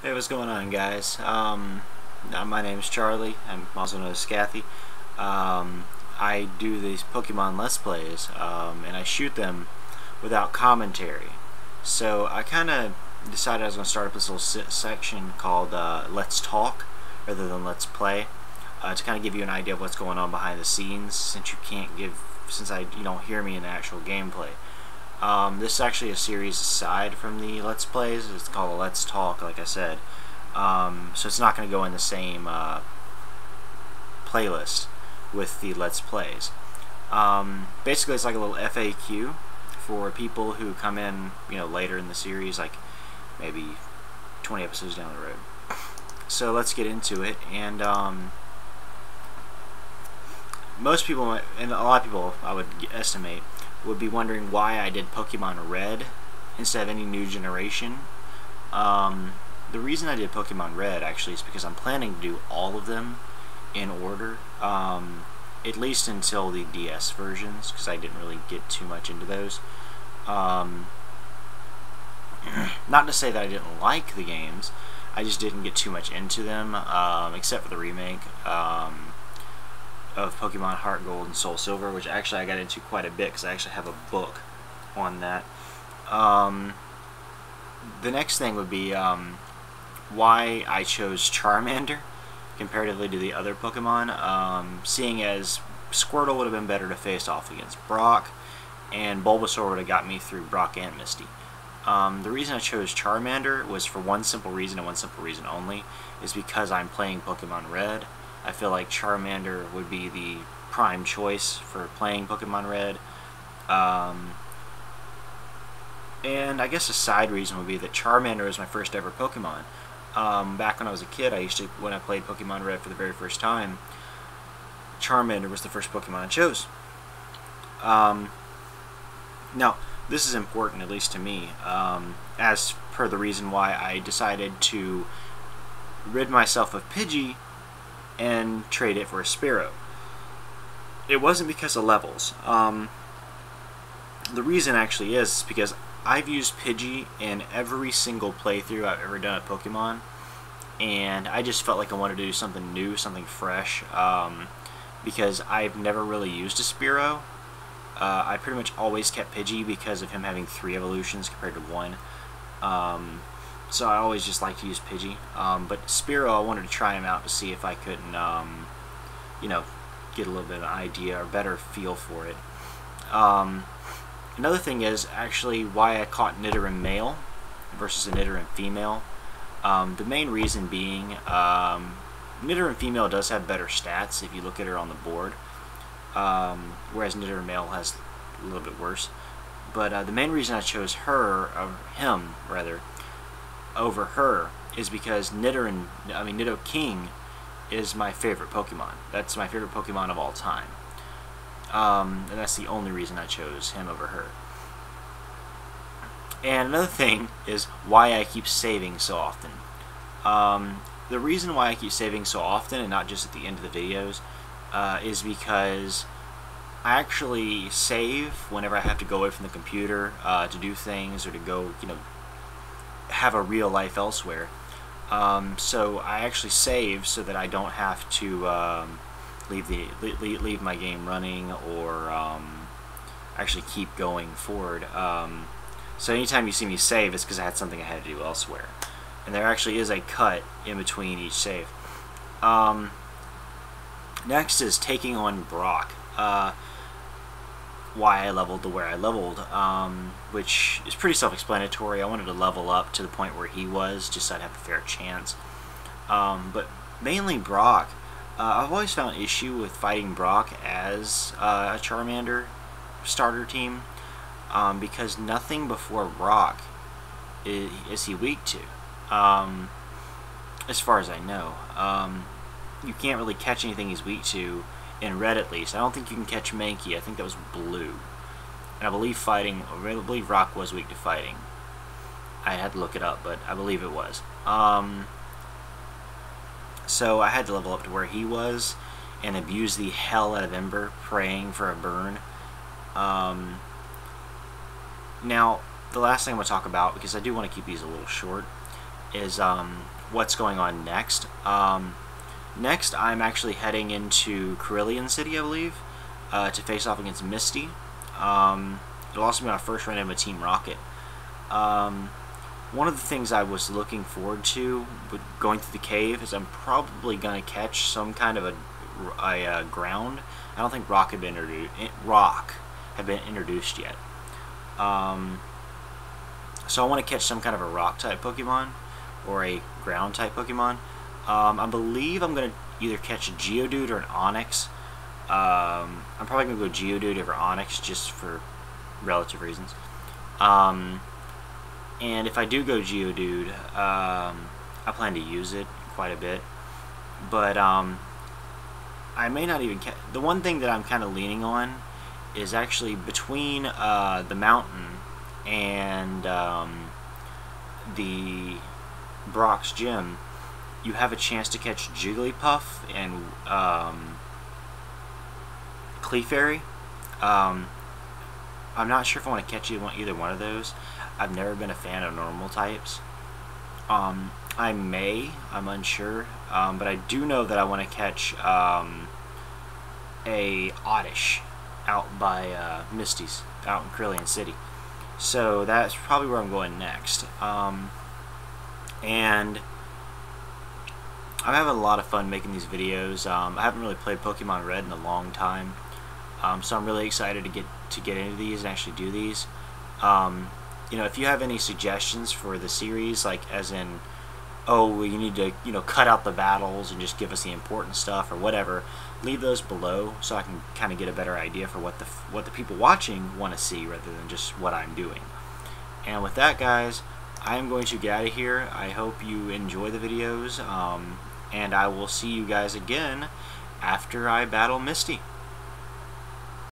Hey, what's going on, guys? My name's Charlie. I'm also known as Scathy. I do these Pokemon Let's Plays, and I shoot them without commentary. So I kind of decided I was going to start up this little section called Let's Talk rather than Let's Play, to kind of give you an idea of what's going on behind the scenes, since you don't hear me in the actual gameplay. This is actually a series aside from the Let's Plays. It's called a Let's Talk, like I said. So it's not going to go in the same playlist with the Let's Plays. Basically, it's like a little FAQ for people who come in, later in the series, like maybe 20 episodes down the road. So let's get into it. And most people, and a lot of people, I would estimate, would be wondering why I did Pokemon Red instead of any new generation. The reason I did Pokemon Red actually is because I'm planning to do all of them in order, at least until the DS versions, because I didn't really get too much into those. Not to say that I didn't like the games, I just didn't get too much into them, except for the remake of Pokemon Heart Gold and Soul Silver, which actually I got into quite a bit because I actually have a book on that. The next thing would be why I chose Charmander comparatively to the other Pokemon, seeing as Squirtle would have been better to face off against Brock, and Bulbasaur would have got me through Brock and Misty. The reason I chose Charmander was for one simple reason, and one simple reason only, is because I'm playing Pokemon Red. I feel like Charmander would be the prime choice for playing Pokemon Red. And I guess a side reason would be that Charmander was my first ever Pokemon. Back when I was a kid, when I played Pokemon Red for the very first time, Charmander was the first Pokemon I chose. Now, this is important, at least to me, as per the reason why I decided to rid myself of Pidgey and trade it for a Spearow. It wasn't because of levels. The reason actually is because I've used Pidgey in every single playthrough I've ever done of Pokemon, and I just felt like I wanted to do something new, something fresh, because I've never really used a Spearow. I pretty much always kept Pidgey because of him having 3 evolutions compared to 1. So I always just like to use Pidgey. But Spearow, I wanted to try him out to see if I couldn't, get a little bit of an idea or better feel for it. Another thing is actually why I caught Nidoran male versus a Nidoran female. The main reason being, Nidoran female does have better stats if you look at her on the board, whereas Nidoran male has a little bit worse. But the main reason I chose him over her is because Nido King is my favorite Pokemon. That's my favorite Pokemon of all time. And that's the only reason I chose him over her. And another thing is why I keep saving so often. The reason why I keep saving so often, and not just at the end of the videos, is because I actually save whenever I have to go away from the computer to do things or to go, have a real life elsewhere. So I actually save so that I don't have to leave my game running or actually keep going forward. So anytime you see me save, it's because I had something I had to do elsewhere. And there actually is a cut in between each save. Next is taking on Brock. Why I leveled to where I leveled, which is pretty self-explanatory. I wanted to level up to the point where he was, just so I'd have a fair chance. But mainly Brock. I've always found issue with fighting Brock as a Charmander starter team, because nothing before Brock is he weak to, as far as I know. You can't really catch anything he's weak to in Red, at least. I don't think you can catch Mankey. I think that was Blue. And I believe Rock was weak to fighting. I had to look it up, but I believe it was. So I had to level up to where he was and abuse the hell out of Ember, praying for a burn. Now, the last thing I'm going to talk about, because I do want to keep these a little short, is what's going on next. Next, I'm actually heading into Carillion City, I believe, to face off against Misty. It'll also be my first run in with Team Rocket. One of the things I was looking forward to with going through the cave is I'm probably going to catch some kind of a ground. I don't think rock had been introduced yet. So I want to catch some kind of a rock type Pokemon or a ground type Pokemon. I believe I'm going to either catch a Geodude or an Onix. I'm probably going to go Geodude over Onix just for relative reasons. And if I do go Geodude, I plan to use it quite a bit. But I may not even catch... The one thing that I'm kind of leaning on is actually between the mountain and the Brock's Gym, you have a chance to catch Jigglypuff and Clefairy. I'm not sure if I want to catch either one of those. I've never been a fan of normal types. I'm unsure, but I do know that I want to catch a Oddish out by Misty's, out in Carillion City. So that's probably where I'm going next. And I'm having a lot of fun making these videos. I haven't really played Pokemon Red in a long time, so I'm really excited to get into these and actually do these. You know, if you have any suggestions for the series, like as in, oh, you need to, you know, cut out the battles and just give us the important stuff or whatever, leave those below so I can kind of get a better idea for what the people watching want to see rather than just what I'm doing. And with that, guys, I'm going to get out of here. I hope you enjoy the videos, and I will see you guys again after I battle Misty.